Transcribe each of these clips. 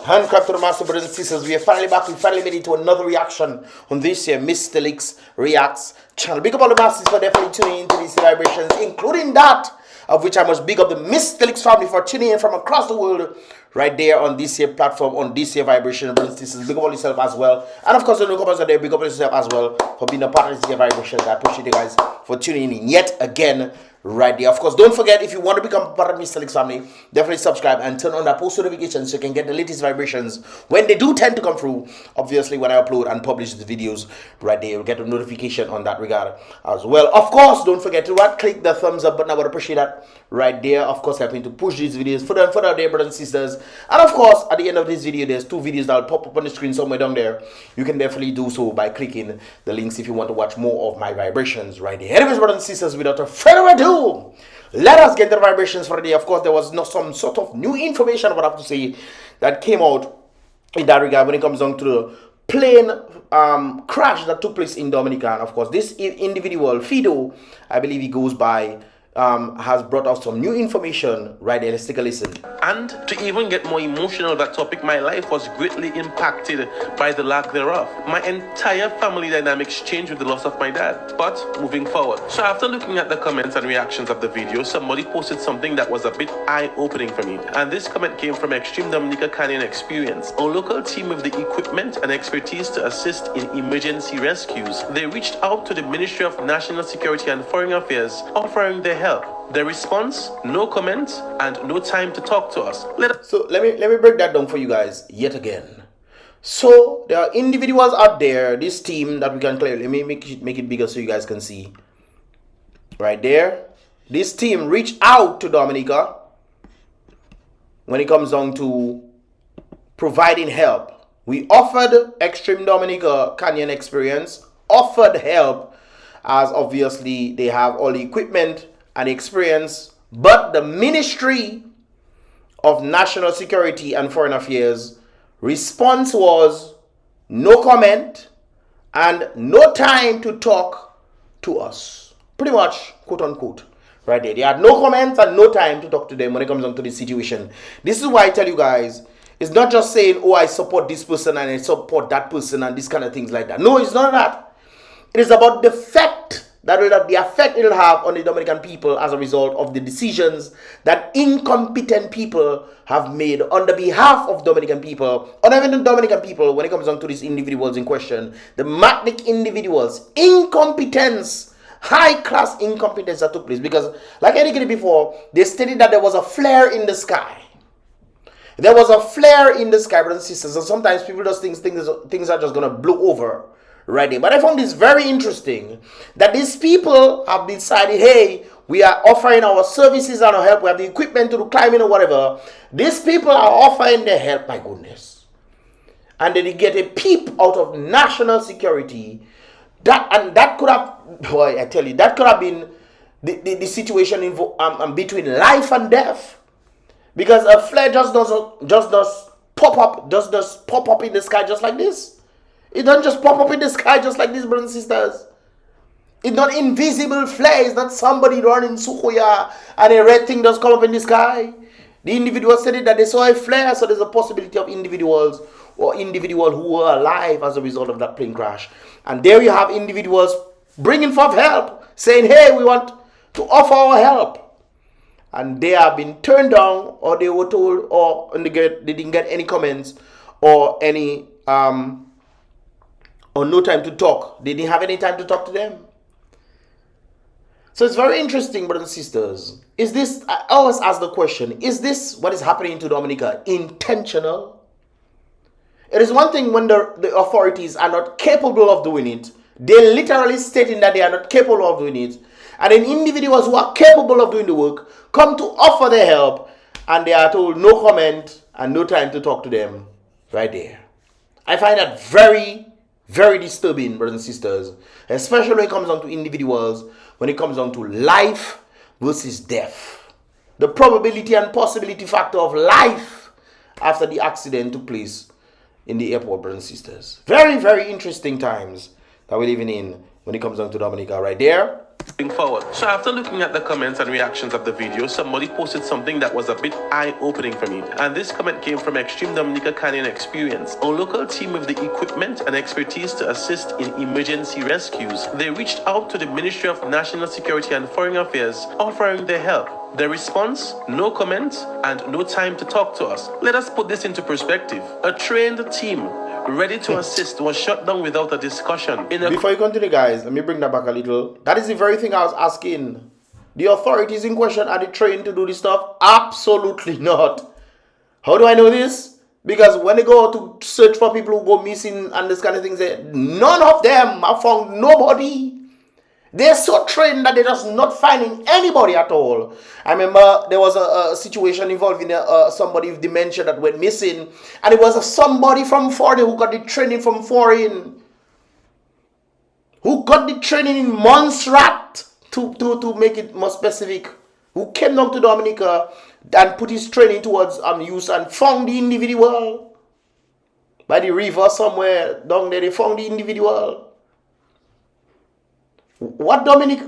Handcraft to the master brothers and sisters. We are finally back. We finally made it to another reaction on this year Mystelics Reacts channel. Big up all the masters for definitely tuning into these vibrations, including that of which I must big up the Mystelics family for tuning in from across the world right there on this here platform, on this here vibration. Brothers and sisters, big up all yourself as well. And of course, the newcomers are there. Big up yourself as well for being a part of this here vibrations. I appreciate you guys for tuning in yet again. Right there. Of course, don't forget, if you want to become part of Mystelics family, definitely subscribe and turn on that post notifications so you can get the latest vibrations when they do tend to come through. Obviously, when I upload and publish the videos, right there, you'll get a notification on that regard as well. Of course, don't forget to click the thumbs up button. I would appreciate that right there. Of course, helping to push these videos further and further there, brothers and sisters. And of course, at the end of this video, there's two videos that will pop up on the screen somewhere down there. You can definitely do so by clicking the links if you want to watch more of my vibrations right there. Anyways, brothers and sisters, without further ado, let us get the vibrations for the day. Of course, there was some sort of new information I would have to say that came out in that regard when it comes down to the plane crash that took place in Dominica. And of course, this individual, Fido, I believe he goes by, has brought out some new information right there. Let's take a listen. And to even get more emotional on that topic, my life was greatly impacted by the lack thereof. My entire family dynamics changed with the loss of my dad. But moving forward, so after looking at the comments and reactions of the video, somebody posted something that was a bit eye-opening for me. And this comment came from Extreme Dominica Canyon Experience, a local team with the equipment and expertise to assist in emergency rescues. They reached out to the Ministry of National Security and Foreign Affairs, offering their help. The response: no comment and no time to talk to us. So let me break that down for you guys yet again. So there are individuals out there, this team that we can clearly, let me make it bigger so you guys can see. Right there. This team reached out to Dominica when it comes down to providing help. We offered Extreme Dominica Canyon Experience, offered help, as obviously they have all the equipment and experience, but the Ministry of National Security and Foreign Affairs response was no comment and no time to talk to us. Pretty much, quote unquote, right there. They had no comments and no time to talk to them when it comes down to this situation. This is why I tell you guys, it's not just saying, oh, I support this person and I support that person and this kind of things like that. No, it's not that. It is about the effect it will have on the Dominican people as a result of the decisions that incompetent people have made on the behalf of Dominican people, or even the Dominican people when it comes down to these individuals in question, the magnetic individuals, incompetence, high-class incompetence that took place. Because, like I indicated before, they stated that there was a flare in the sky. There was a flare in the sky, brothers and sisters, and sometimes people just think things are just going to blow over. Right there. But I found this very interesting that these people have decided, hey, we are offering our services and our help. We have the equipment to do climbing or whatever. These people are offering their help, my goodness. And then they get a peep out of national security. That could have, boy, I tell you, that could have been the situation between life and death. Because a flare just does pop up in the sky just like this. It doesn't just pop up in the sky just like this, brothers and sisters. It's not invisible flare. It's not somebody running Sukoya and a red thing does come up in the sky. The individual said that they saw a flare, so there's a possibility of individuals who were alive as a result of that plane crash. And there you have individuals bringing forth help, saying, hey, we want to offer our help. And they have been turned down, or they were told, or they didn't get any comments or any or no time to talk. They didn't have any time to talk to them. So it's very interesting, brothers and sisters. Is this, I always ask the question, is this what is happening to Dominica intentional? It is one thing when the authorities are not capable of doing it. They're literally stating that they are not capable of doing it. And then individuals who are capable of doing the work come to offer their help and they are told no comment and no time to talk to them right there. I find that very, very disturbing, brothers and sisters, especially when it comes down to individuals, when it comes down to life versus death. The probability and possibility factor of life after the accident took place in the airport, brothers and sisters. Very, very interesting times that we're living in when it comes down to Dominica right there. Moving forward. So after looking at the comments and reactions of the video, somebody posted something that was a bit eye-opening for me. And this comment came from Extreme Dominica Canyon Experience, a local team with the equipment and expertise to assist in emergency rescues. They reached out to the Ministry of National Security and Foreign Affairs, offering their help. The response? No comments and no time to talk to us. Let us put this into perspective. A trained team ready to assist was shut down without a discussion. Before you continue, guys, let me bring that back a little. That is the very thing I was asking. The authorities in question, are they trained to do this stuff? Absolutely not. How do I know this? Because when they go to search for people who go missing and this kind of things, none of them have found nobody. They're so trained that they're just not finding anybody at all. I remember there was a situation involving somebody with dementia that went missing, and it was somebody from foreign who got the training from foreign, who got the training in Montserrat to make it more specific, who came down to Dominica and put his training towards use and found the individual by the river somewhere down there. They found the individual. What Dominic?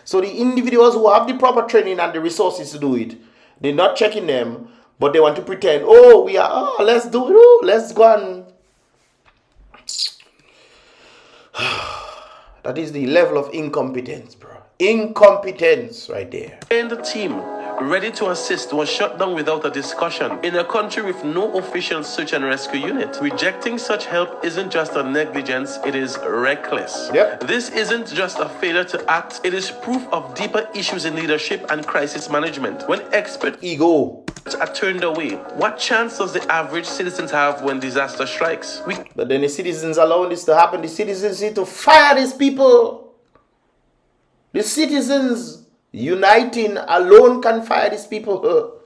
So the individuals who have the proper training and the resources to do it, they're not checking them, but they want to pretend, oh, we are, oh, let's do it, oh, let's go on. That is the level of incompetence, bro. Incompetence right there. And the team ready to assist was shut down without a discussion in a country with no official search and rescue unit. Rejecting such help isn't just a negligence, it is reckless. Yep. This isn't just a failure to act, it is proof of deeper issues in leadership and crisis management. When expert ego are turned away, what chance does the average citizens have when disaster strikes? But then the citizens allowing this to happen. The citizens need to fire these people. The citizens uniting alone can fire these people.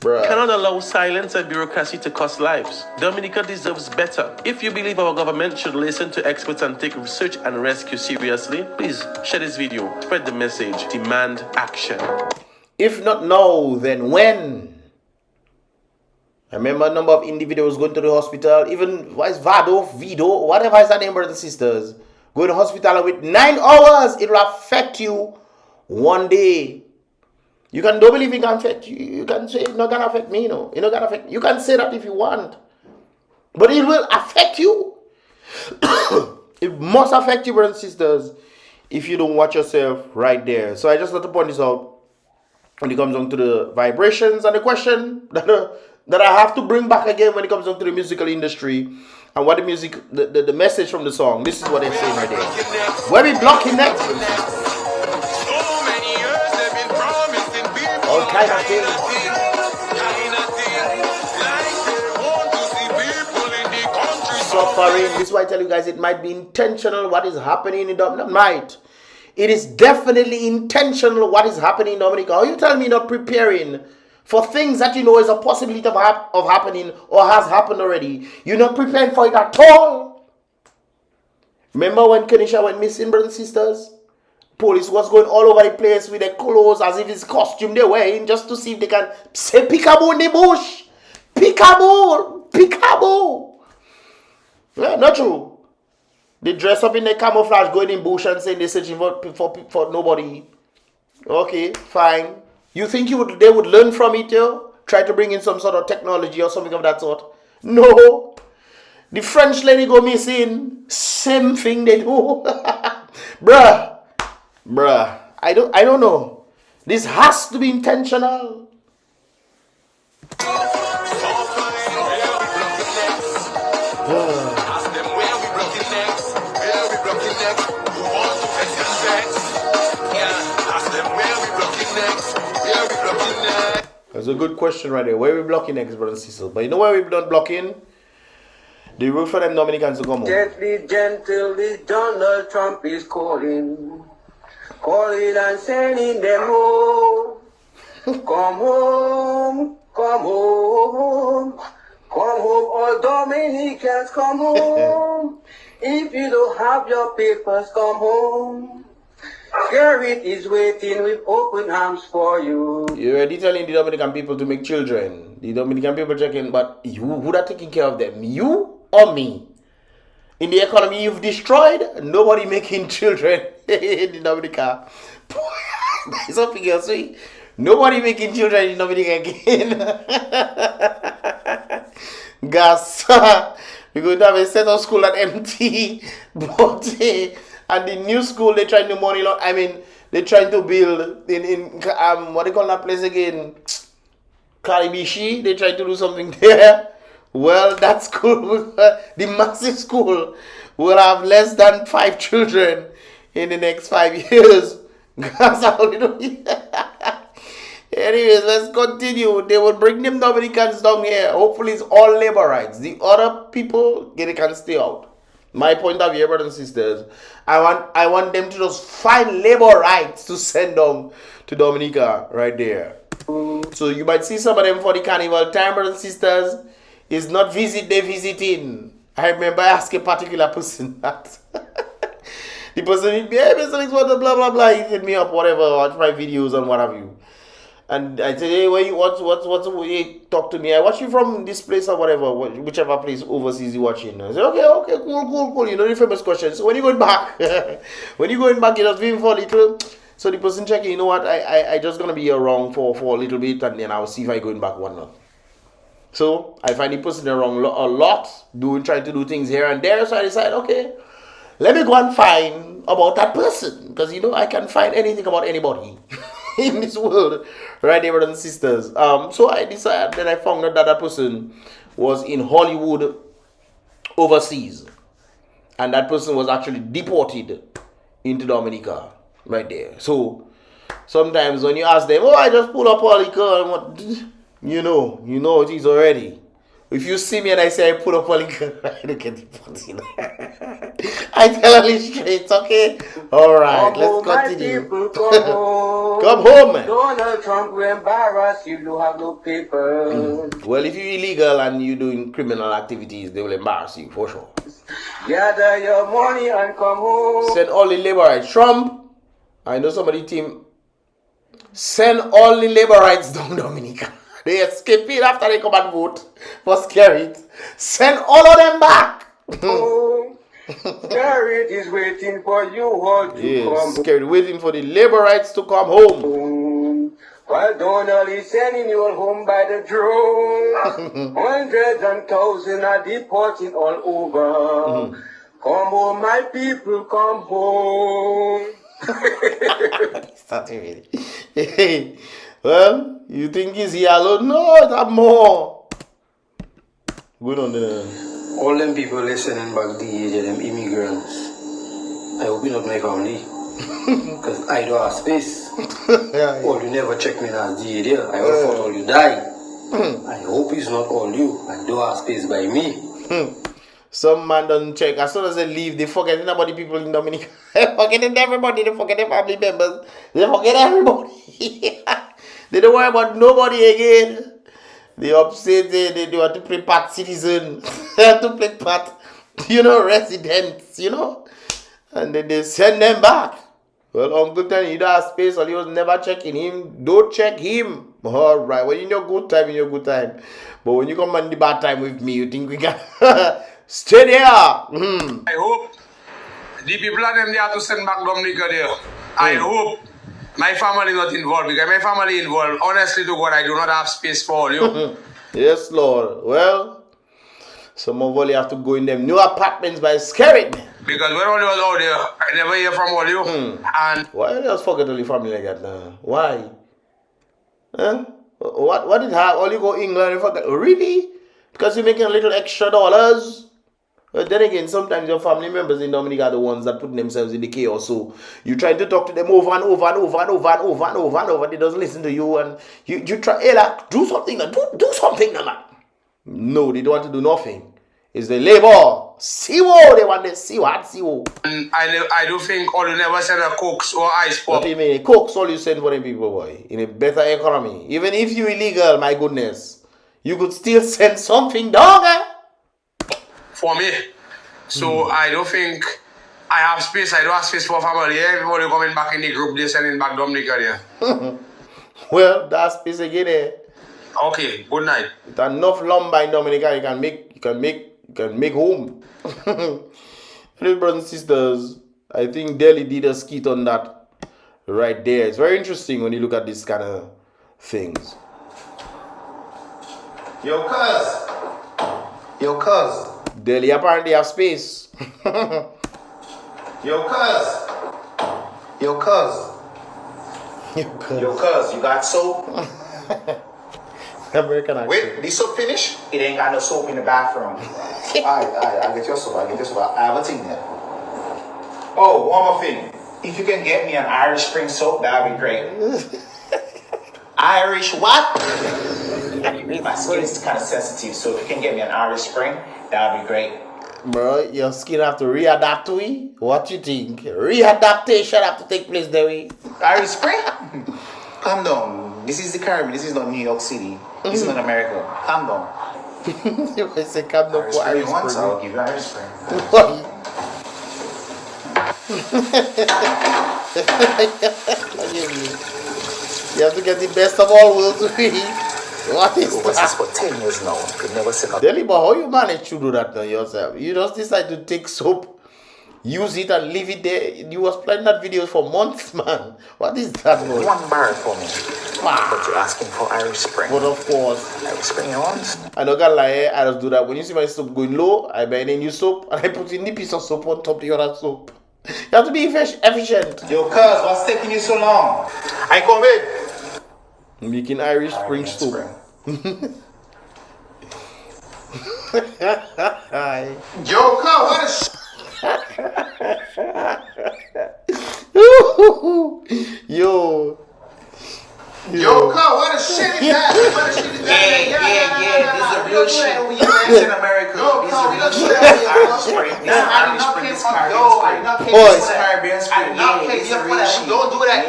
Bruh. Cannot allow silence and bureaucracy to cost lives. Dominica deserves better. If you believe our government should listen to experts and take research and rescue seriously, please share this video, spread the message, demand action. If not now, then when? I remember a number of individuals going to the hospital, even Vido, whatever is the name, brothers and sisters, going to the hospital with 9 hours, it will affect you one day. You can don't believe it can affect you. You can say it's not gonna affect me, no. It's not gonna affect you. Can say that if you want. But it will affect you. It must affect you, brothers and sisters, if you don't watch yourself right there. So I just want to point this out when it comes on to the vibrations and the question that I have to bring back again when it comes on to the musical industry and what the music, the message from the song. This is what they're saying right there. Where we blocking next? All kind of things. Suffering. This is why I tell you guys it might be intentional what is happening in Dominica. Might. It is definitely intentional what is happening in Dominica. How you tell me not preparing for things that you know is a possibility of happening or has happened already? You're not preparing for it at all. Remember when Kenisha went missing, brothers and sisters? Police was going all over the place with their clothes as if it's costume they're wearing just to see if they can say peekaboo in the bush. Peekaboo! Peekaboo! Yeah, not true. They dress up in their camouflage going in bush and saying they're searching for nobody. Okay, fine. You think they would learn from it, yo? Try to bring in some sort of technology or something of that sort? No. The French lady go missing. Same thing they do. Bruh, I don't know. This has to be intentional. That's a good question right there. Where we blocking next, brothers and sisters? But you know where we're not blocking? The road for them Dominicans to come home. Gently, Donald Trump is calling and sending them home. Come home, come home, come home, all Dominicans, come home. If you don't have your papers, come home. Garrett is waiting with open arms for you. You're already telling the Dominican people to make children. The Dominican people checking, but who are taking care of them? You or me? In the economy you've destroyed, nobody making children. in Dominica. That's something else. Nobody making children in Dominica again. Gas. We're going to have a set of school at MT. But and the new school they're trying to money. I mean, they're trying to build in what they call that place again? Karibishi. They're trying to do something there. Well, that school, the massive school, will have less than 5 children in the next 5 years. That's how you know. Anyways, let's continue. They will bring them Dominicans down here. Hopefully, it's all labor rights. The other people, they can stay out. My point of view, brothers and sisters, I want them to just find labor rights to send them to Dominica right there. So you might see some of them for the carnival time, brothers and sisters. It's not visit, they visiting. I remember asking a particular person that. The person hit me, hey, Mystelics, what the blah blah blah. He hit me up, whatever, watch my videos and what have you. And I said, hey, where you what's hey, talk to me. I watch you from this place or whatever, whichever place overseas you watching. I said, okay, cool. You know the famous question. So when you going back? When you going back, you just being for a little. So the person checking, you know what, I just gonna be around for a little bit and then I'll see if I going back one not. So I find the person around a lot, trying to do things here and there. So I decide, okay, let me go and find about that person. Because, you know, I can find anything about anybody in this world. Right there, brothers and sisters. So I decided, then I found out that person was in Hollywood overseas. And that person was actually deported into Dominica. Right there. So sometimes when you ask them, oh, I just pull up all liquor and what, you know it is already. If you see me and I say I pull up all liquor, I don't get deported. I tell her straight, okay? Alright, let's continue. Come home, man. Donald Trump will embarrass you, you have no paper. Well, if you're illegal and you're doing criminal activities, they will embarrass you for sure. Gather your money and come home. Send all the labor rights. Trump, I know somebody team, send all the labor rights down Dominica. They escape it after they come and vote for Skit. Send all of them back. Skit is waiting for you all to come. Skit waiting for the labor rights to come home. While Donald is sending you all home by the drone. Hundreds and thousands are deporting all over. Come home, my people, come home. Starting really. Well, you think he's here alone? No, it's have more. Good on there. All them people listening back DEH, them immigrants, I hope you're not my family. Because I don't have space. All you never check me as DEH. I all thought all you die. I hope it's not all you. I don't have space by me. Some man doesn't check. As soon as they leave, they forgetting about the people in Dominica. They're forgetting everybody. They forget their family members. They forget everybody. They don't worry about nobody again. They upset. They want to play part citizen. They have to play part, residents, And then they send them back. Well, Uncle Tony, you don't have space or he was never checking him. Don't check him. Alright, when you're in your good time, in your good time. But when you come on the bad time with me, you think we can stay there. I hope the people of them they have to send back Dominica there. I hope my family not involved because my family involved. Honestly to God, I do not have space for all you. Yes, Lord. Well, some of all you have to go in them new apartments by Skit. Because when all you was out there, I never hear from all you. And why you just forget all your family like that now? Why? Huh? What did happen? All you go England and forget? Really? Because you're making a little extra dollars? But then again, sometimes your family members in Dominica are the ones that put themselves in the chaos. So you try to talk to them over and over and over and over and over and over and over. They doesn't listen to you, and you try, hey, like, do something, do something, man. No, they don't want to do nothing. It's the labor. CWO, they want the CWO. And I do think all you never send a cokes or ice pop. What do you mean? Cokes all you send for them people, boy. In a better economy. Even if you illegal, my goodness, you could still send something, dog. For me. So I don't think I have space. I don't have space for family. Everybody coming back in the group, they sending back Dominica there. Well, that's space again, eh? Okay, good night. With enough lumber in Dominica, you can make home. Little brothers and sisters, I think Delhi did a skit on that right there. It's very interesting when you look at these kind of things. Yo, cuz. Yo, cuz. Delhi apparently have space. Yo, cuz. Yo, cuz. Yo, cuz, you got soap? American accent. Wait, this soap finish? It ain't got no soap in the bathroom. Alright, I'll get your soap. I have a thing there. Oh, one more thing. If you can get me an Irish Spring soap, that would be great. Irish what? My skin is kind of sensitive, so if you can get me an Irish Spring, that would be great. Bro, your skin have to readapt to it. What you think? Readaptation have to take place there. Irish Spring? Calm down. This is the Caribbean. This is not New York City. This is not America. Calm down. You can say calm down for Irish once, Spring. I'll give you Irish Spring. You have to get the best of all worlds to eat. What is This that? is for 10 years now. You never said nothing. Delhi, but how you manage to do that now yourself? You just decide to take soap, use it and leave it there. You was playing that video for months, man. What is that, bro? One bar for me. But you're asking for Irish Spring. But of course, Irish Spring, you want? I don't gonna lie, I just do that. When you see my soap going low, I buy a new soap and I put in the piece of soap on top of the other soap. You have to be efficient. Yo, cuz, what's taking you so long? I come in. Making Irish Spring soap. Yo, cuz, what is... Yo. Yo, cuz, what is shit is that? What is shit is that? Yeah, this is a real shit. This in America. Yo, cuz, we don't do that. Irish Spring. This is Irish Spring. This Caribbean Spring. I did not came here for that. We don't do that.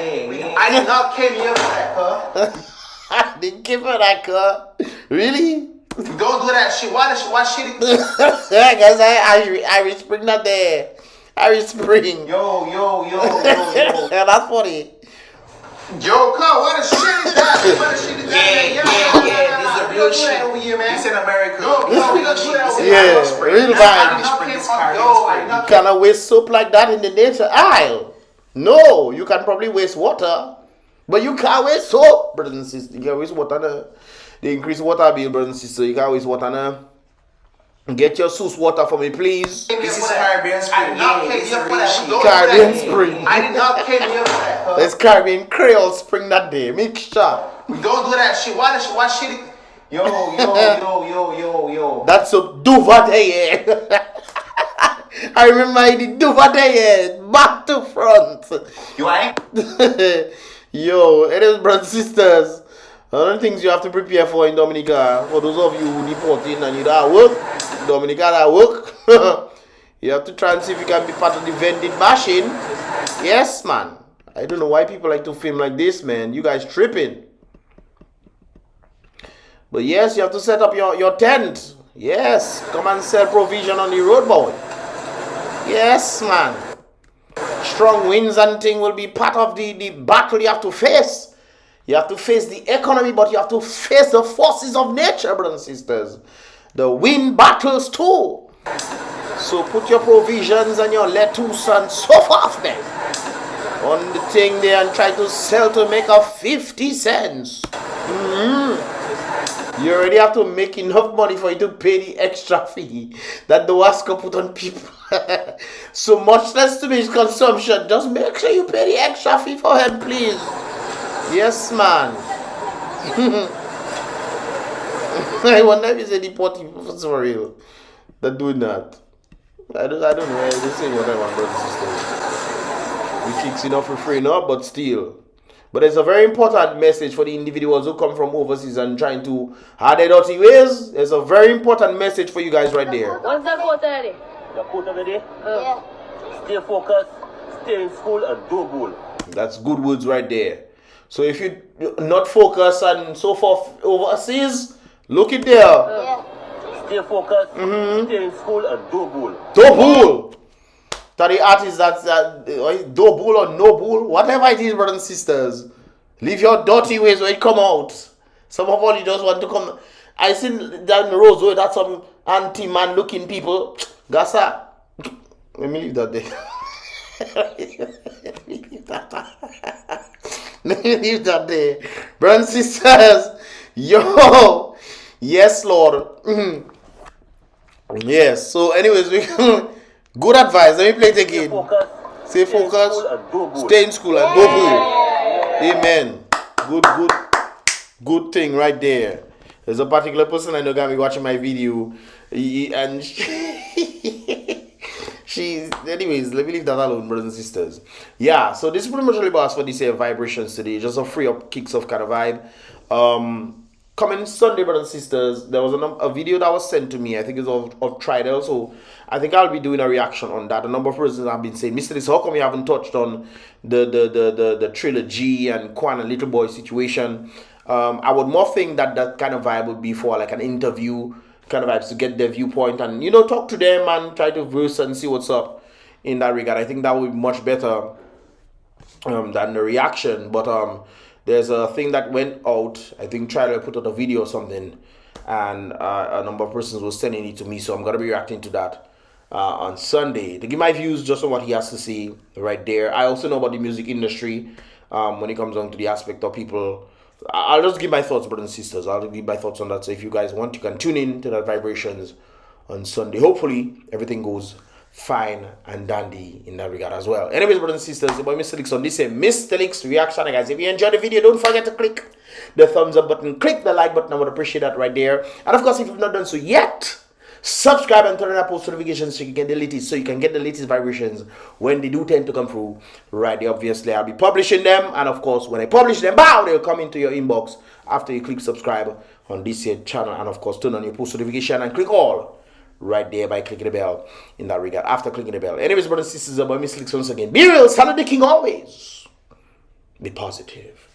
I did not came here for that, cuz. I didn't give her that car. Really? Don't do that shit. What shit? Yeah, guys, Irish Spring not there. Irish Spring. Yo. Yeah, that's funny. Yo, cuz, what a shit is that? What a shit is that? Yeah, this is a real shit over here, man. This in America. Yo, we don't do that over here. Yeah, real vibe. You cannot waste soap like that in the nature aisle. No, you can probably waste water, but you can't waste soap, brothers and sisters. You can waste water. They increase water bill, brothers and sisters. You can't waste water now. Get your Seuss water for me, please. This is Caribbean Spring. Caribbean Spring. I did not came here for that. It's Caribbean Creole Spring that day. Mixture. We don't do that shit. What shit? Yo. That's a Duvernay. I remember I did Duvernay back to front. You ain't? Yo, it is, brothers and sisters. Other things you have to prepare for in Dominica. For those of you who deporting and you don't work, Dominica that work. You have to try and see if you can be part of the vending machine. Yes, man. I don't know why people like to film like this, man. You guys tripping. But yes, you have to set up your tent. Yes, come and sell provision on the road, boy. Yes, man. Strong winds and thing will be part of the battle you have to face. You have to face the economy, but you have to face the forces of nature, brothers and sisters. The wind battles too. So put your provisions and your lettuce and so forth there on the thing there and try to sell to make a 50 cents. You already have to make enough money for you to pay the extra fee that the Wasco put on people. So much less to be consumption. Just make sure you pay the extra fee for him, please. Yes, man. I wonder if it's a deportees for real. They're doing that. I don't know. They're saying what I want, brothers and sisters. We kicks enough for free now, but still. But there's a very important message for the individuals who come from overseas and trying to hide their dirty ways. There's a very important message for you guys right there. What's the quote already? The quote of the day? Yeah. Stay focused, stay in school, and do goal. That's good words right there. So if you not focus and so forth overseas, look it there. Yeah. Stay focused, stay in school, and do goal. Do bull. To the artists that's do bull or no bull, whatever it is, brothers and sisters, leave your dirty ways when it come out. Some of all you just want to come. I seen down the road where that's some anti-man looking people. Gasa, let me leave that there. Leave that there. Brothers and sisters, yo, yes, Lord. Yes, so anyways, good advice. Let me play it again. Stay focused, stay in school and go home. Amen. Good thing right there. There's a particular person I know gonna be watching my video, and she's, anyways, let me leave that alone, brothers and sisters. Yeah, so this is pretty much all about us for this vibrations today. Just a free up, kicks off kind of vibe. Coming Sunday, brothers and sisters, there was a video that was sent to me. I think it's of Tridel, so I think I'll be doing a reaction on that. A number of persons have been saying, Mystelics, how come you haven't touched on the trilogy and Quan and Little Boy situation? I would more think that kind of vibe would be for like an interview kind of vibes to get their viewpoint and talk to them and try to verse and see what's up in that regard. I think that would be much better than the reaction. But there's a thing that went out. I think Tyler put out a video or something, and a number of persons were sending it to me. So I'm gonna be reacting to that on Sunday to give my views just on what he has to say right there. I also know about the music industry when it comes down to the aspect of people. I'll just give my thoughts, brothers and sisters. I'll give my thoughts on that. So if you guys want, you can tune in to that vibrations on Sunday. Hopefully everything goes fine and dandy in that regard as well. Anyways, brothers and sisters, about Mystelics on this Mystelics reaction, guys. If you enjoyed the video, don't forget to click the thumbs up button, click the like button. I would appreciate that right there. And of course, if you've not done so yet, subscribe and turn on our post notifications so you can get the latest vibrations when they do tend to come through right there. Obviously, I'll be publishing them, and of course, when I publish them, they'll come into your inbox after you click subscribe on this here channel. And of course, turn on your post notification and click all right there by clicking the bell in that regard after clicking the bell. Anyways, brothers and sisters, about Mystelics once again. Be real, salute the king always. Be positive.